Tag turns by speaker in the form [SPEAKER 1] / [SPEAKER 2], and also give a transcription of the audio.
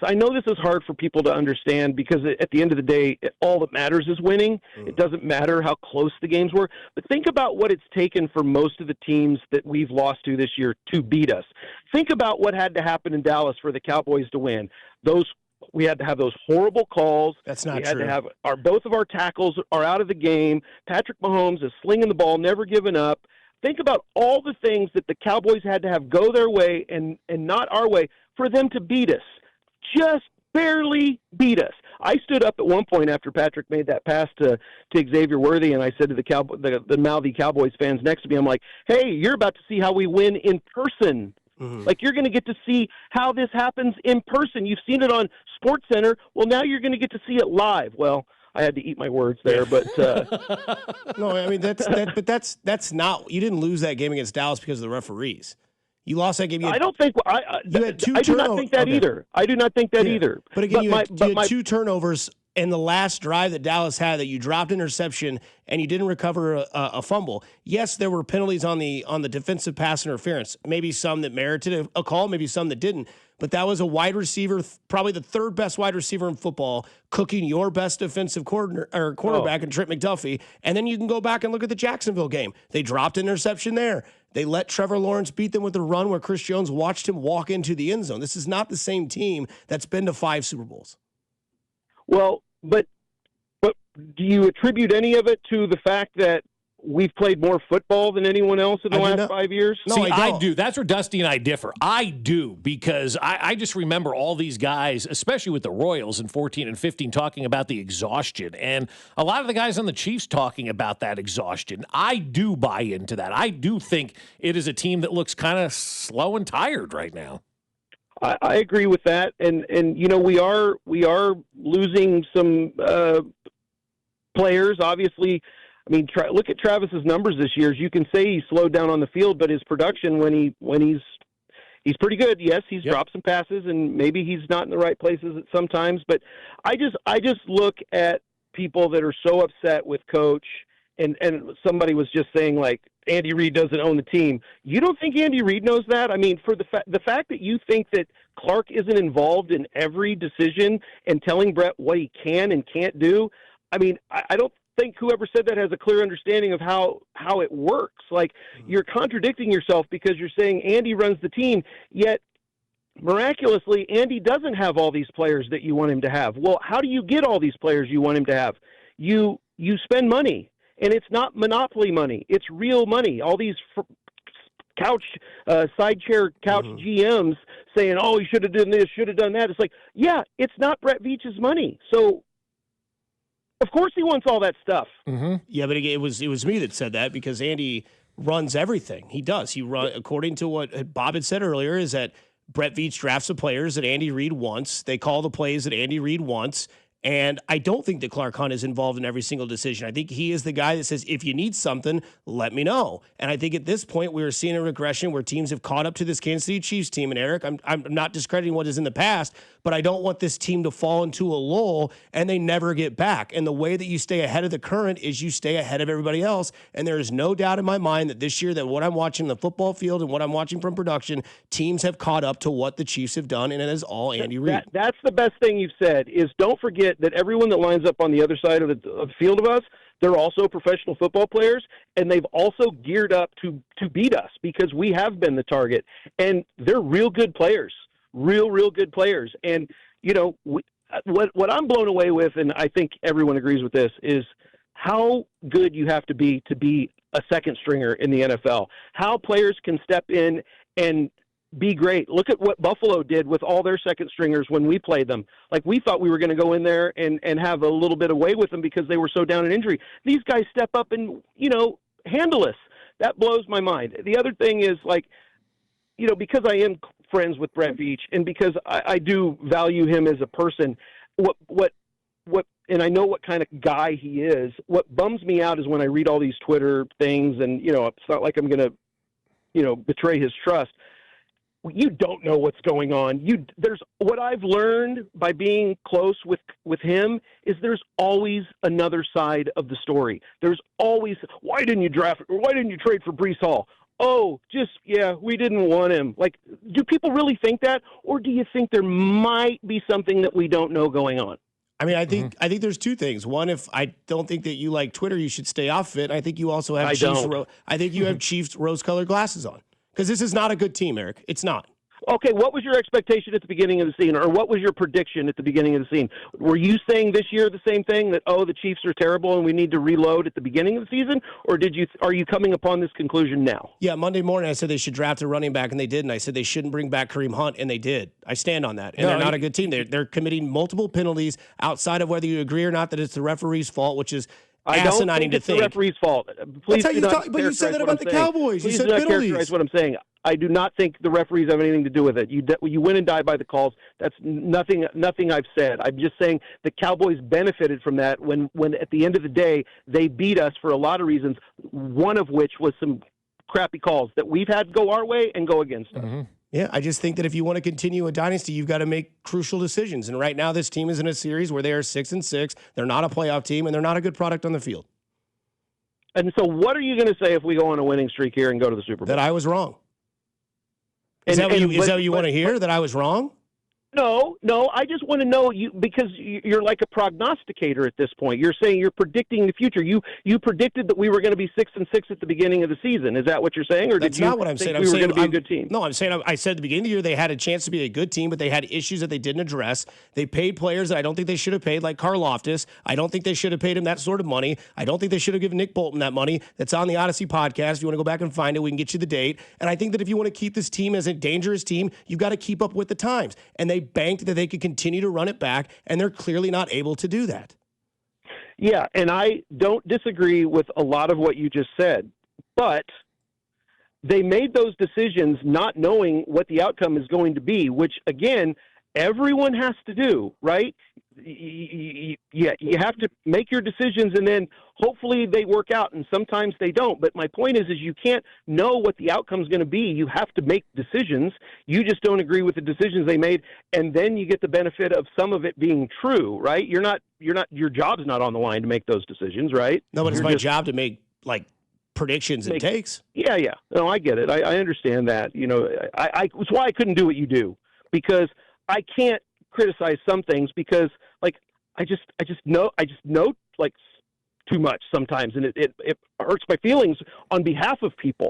[SPEAKER 1] I know this is hard for people to understand because at the end of the day, all that matters is winning. It doesn't matter how close the games were. But think about what it's taken for most of the teams that we've lost to this year to beat us. Think about what had to happen in Dallas for the Cowboys to win. We had to have those horrible calls.
[SPEAKER 2] That's not
[SPEAKER 1] true. We had
[SPEAKER 2] true.
[SPEAKER 1] to have both of our tackles are out of the game. Patrick Mahomes is slinging the ball, never giving up. Think about all the things that the Cowboys had to have go their way and not our way for them to beat us. Just barely beat us. I stood up at one point after Patrick made that pass to Xavier Worthy, and I said to the mouthy Cowboys fans next to me, I'm like, hey, you're about to see how we win in person. Like, you're going to get to see how this happens in person. You've seen it on SportsCenter. Well, now you're going to get to see it live. Well, I had to eat my words there, but
[SPEAKER 2] no, I mean that's not. You didn't lose that game against Dallas because of the referees. You lost that game.
[SPEAKER 1] I don't think
[SPEAKER 2] you had two.
[SPEAKER 1] I do not think that either. I do not think that either.
[SPEAKER 2] But again, you had two turnovers in the last drive that Dallas had that you dropped interception and you didn't recover a fumble. Yes, there were penalties on the defensive pass interference. Maybe some that merited a call, maybe some that didn't. But that was a wide receiver, probably the third best wide receiver in football, cooking your best defensive quarterback in Trent McDuffie. And then you can go back and look at the Jacksonville game. They dropped an interception there. They let Trevor Lawrence beat them with a run where Chris Jones watched him walk into the end zone. This is not the same team that's been to 5 Super Bowls.
[SPEAKER 1] Well, but do you attribute any of it to the fact that we've played more football than anyone else in the last 5 years?
[SPEAKER 3] No, see, I do. That's where Dusty and I differ. I do, because I just remember all these guys, especially with the Royals in 14 and 15, talking about the exhaustion. And a lot of the guys on the Chiefs talking about that exhaustion. I do buy into that. I do think it is a team that looks kind of slow and tired right now.
[SPEAKER 1] I agree with that, and you know, we are losing some players. Obviously, I mean, look at Travis's numbers this year. As you can say, he slowed down on the field, but his production when he's pretty good. Yes, he's dropped some passes, and maybe he's not in the right places at sometimes. But I just look at people that are so upset with Coach, and somebody was just saying, like, Andy Reid doesn't own the team. You don't think Andy Reid knows that? I mean, for the fact that you think that Clark isn't involved in every decision and telling Brett what he can and can't do, I mean, I don't think whoever said that has a clear understanding of how it works. Like, you're contradicting yourself because you're saying Andy runs the team, yet miraculously Andy doesn't have all these players that you want him to have. Well, how do you get all these players you want him to have? You spend money. And it's not monopoly money. It's real money. All these side chair couch GMs saying, oh, he should have done this, should have done that. It's like, yeah, it's not Brett Veach's money. So, of course he wants all that stuff.
[SPEAKER 2] Yeah, but it was me that said that, because Andy runs everything. He does. He run, according to what Bob had said earlier, is that Brett Veach drafts the players that Andy Reid wants. They call the plays that Andy Reid wants. And I don't think that Clark Hunt is involved in every single decision. I think he is the guy that says, if you need something, let me know. And I think at this point, we are seeing a regression where teams have caught up to this Kansas City Chiefs team. And Eric, I'm not discrediting what is in the past, but I don't want this team to fall into a lull and they never get back. And the way that you stay ahead of the current is you stay ahead of everybody else. And there is no doubt in my mind that this year, that what I'm watching in the football field and what I'm watching from production, teams have caught up to what the Chiefs have done, and it is all Andy Reid.
[SPEAKER 1] That's the best thing you've said, is don't forget that everyone that lines up on the other side of the field of us, they're also professional football players, and they've also geared up to beat us, because we have been the target. And they're real good players, real good players. And, you know, what I'm blown away with, and I think everyone agrees with this, is how good you have to be a second stringer in the NFL. How players can step in and be great. Look at what Buffalo did with all their second stringers when we played them. Like, we thought we were going to go in there and have a little bit of way with them because they were so down in injury. These guys step up and, you know, handle us. That blows my mind. The other thing is, like, you know, because I am friends with Brett Veach and because I do value him as a person, what and I know what kind of guy he is, what bums me out is when I read all these Twitter things and, you know, it's not like I'm going to, you know, betray his trust. You don't know what's going on. There's what I've learned by being close with him is there's always another side of the story. There's always, why didn't you draft or why didn't you trade for Breece Hall? oh, we didn't want him. Like, do people really think that? Or do you think there might be something that we don't know going on?
[SPEAKER 2] I mean, I think there's two things. One, if I don't think that you like Twitter, you should stay off it. I think you also have I think you have Chiefs rose-colored glasses on, because this is not a good team, Eric. It's not.
[SPEAKER 1] Okay, what was your expectation at the beginning of the season, or what was your prediction at the beginning of the season? Were you saying this year the same thing, that, the Chiefs are terrible and we need to reload at the beginning of the season, or are you coming upon this conclusion now?
[SPEAKER 2] Yeah, Monday morning I said they should draft a running back, and they did, and I said they shouldn't bring back Kareem Hunt, and they did. I stand on that, and they're not a good team. They're committing multiple penalties outside of whether you agree or not that it's the referee's fault, which is asinine to think.
[SPEAKER 1] The referee's fault. Please
[SPEAKER 2] That's how you talk, but you said that about the Cowboys.
[SPEAKER 1] Please
[SPEAKER 2] you said
[SPEAKER 1] do not
[SPEAKER 2] penalties.
[SPEAKER 1] Characterize what I'm saying. I do not think the referees have anything to do with it. You win and die by the calls. That's nothing I've said. I'm just saying the Cowboys benefited from that when at the end of the day they beat us for a lot of reasons, one of which was some crappy calls that we've had go our way and go against us.
[SPEAKER 2] Mm-hmm. Yeah, I just think that if you want to continue a dynasty, you've got to make crucial decisions. And right now this team is in a series where they are 6-6. They're not a playoff team, and they're not a good product on the field.
[SPEAKER 1] And so what are you going to say if we go on a winning streak here and go to the Super Bowl?
[SPEAKER 2] That I was wrong. Is that what you want to hear, that I was wrong?
[SPEAKER 1] No, I just want to know because you're like a prognosticator at this point. You're saying you're predicting the future. You predicted that we were going to be 6-6 at the beginning of the season. Is that what you're saying, or
[SPEAKER 2] that's not what I'm saying?
[SPEAKER 1] We were going to be a good team.
[SPEAKER 2] No, I'm saying I said at the beginning of the year they had a chance to be a good team, but they had issues that they didn't address. They paid players that I don't think they should have paid, like Karlaftis. I don't think they should have paid him that sort of money. I don't think they should have given Nick Bolton that money. That's on the Odyssey podcast. If you want to go back and find it, we can get you the date. And I think that if you want to keep this team as a dangerous team, you've got to keep up with the times. And they banked that they could continue to run it back, and they're clearly not able to do that.
[SPEAKER 1] Yeah, and I don't disagree with a lot of what you just said, but they made those decisions not knowing what the outcome is going to be, which, again, everyone has to do, right? You have to make your decisions, and then hopefully they work out, and sometimes they don't. But my point is you can't know what the outcome is going to be. You have to make decisions. You just don't agree with the decisions they made, and then you get the benefit of some of it being true, right? Your job's not on the line to make those decisions, right?
[SPEAKER 2] No, but it's my job to make predictions and takes.
[SPEAKER 1] Yeah. No, I get it. I understand that. It's why I couldn't do what you do, because I can't criticize some things because I just know too much sometimes, and it hurts my feelings on behalf of people.